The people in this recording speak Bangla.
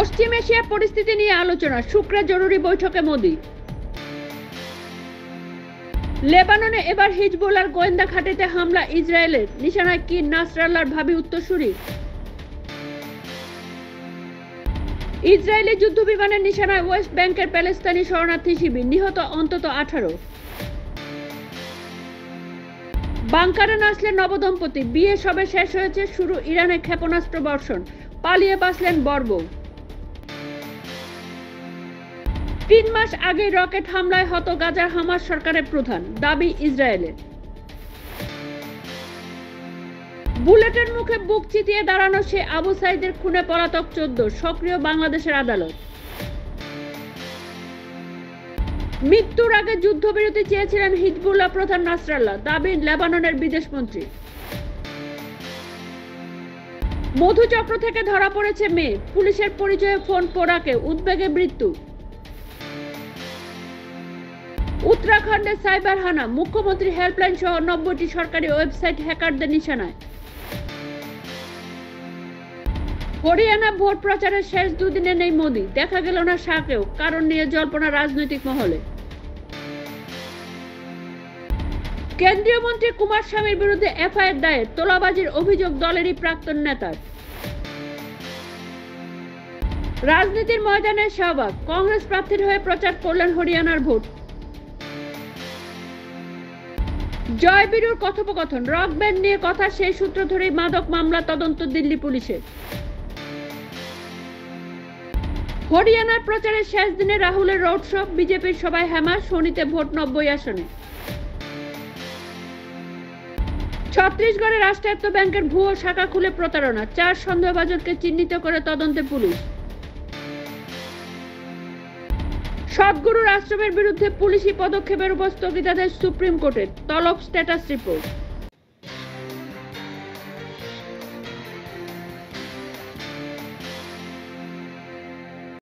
পশ্চিম এশিয়া পরিস্থিতি নিয়ে আলোচনা, শুক্রে জরুরি বৈঠকে মোদি। লেবাননে এবার হিজবুল্লাহর গোয়েন্দা ঘাঁটিতে হামলা ইসরায়েলের, নিশানায় কি নাসরাল্লাহর ভাবী উত্তরসূরি? ইসরায়েলি যুদ্ধবিমানের নিশানায় ওয়েস্ট ব্যাংকের প্যালেস্তানি শরণার্থী শিবির, নিহত অন্তত 18। বাংকারে নাচলেন নবদম্পতি, বিয়ে সবে শেষ হয়েছে, শুরু ইরানে ক্ষেপণাস্ত্র বর্ষণ, পালিয়ে বাঁচলেন বরবউ। 3 মাস আগে রকেট হামলায় হত গাজার হামাস সরকারের প্রধান, দাবি ইসরায়েলের। বুলেটের মুখে বুক চিতিয়ে দাঁড়ানো সে আবু সাইদের খুনে পলাতক 14, সক্রিয় বাংলাদেশের আদালত। মৃত্যুর আগে যুদ্ধবিরতি চেয়েছিলেন হিজবুল্লাহ প্রধান নাসরাল্লাহ, দাবি লেবাননের বিদেশমন্ত্রী। মধুচক্র থেকে ধরা পড়েছে মেয়ে, পুলিশের পরিচয়ে ফোন পোড়াকে, উদ্বেগে মৃত্যু। উত্তরাখণ্ডে সাইবার হানা, মুখ্যমন্ত্রী হেল্পলাইন সহ 90টি সরকারি ওয়েবসাইট হ্যাকারদের নিশানায়। হরিয়ানা ভোট প্রচারের শেষ দুদিনে নেই মোদি, দেখা গেল না শাহকেও, কারণ নিয়ে জল্পনা রাজনৈতিক মহলে। কেন্দ্রীয় মন্ত্রী কুমার স্বামীর বিরুদ্ধে এফআইআর দায়ের, তোলাবাজির অভিযোগ দলেরই প্রাক্তন নেতার। রাজনীতির ময়দানে শাহবাগ, কংগ্রেস প্রার্থীর হয়ে প্রচার করলেন হরিয়ানার ভোট। জয় বীরুর কথোপকথন, রক ব্যান্ড নিয়ে কথা, সেই সূত্র ধরেই মাদক মামলা তদন্ত দিল্লি পুলিশের। হরিয়ানার প্রচারের শেষ দিনে রাহুলের রোড শো, বিজেপির সবাই হ্যামা, শনিতে ভোট 90 আসনে। ছত্তিশগড়ে রাষ্ট্রায়ত্ত ব্যাংকের ভুয়ো শাখা খুলে প্রতারণা, 4 সন্দেহভাজনকে চিহ্নিত করে তদন্তে পুলিশ। সদ্গুরুর আশ্রমের বিরুদ্ধে পুলিশি পদক্ষেপের উপর স্থগিতাদেশ সুপ্রিম কোর্টের, তলব স্ট্যাটাস রিপোর্ট।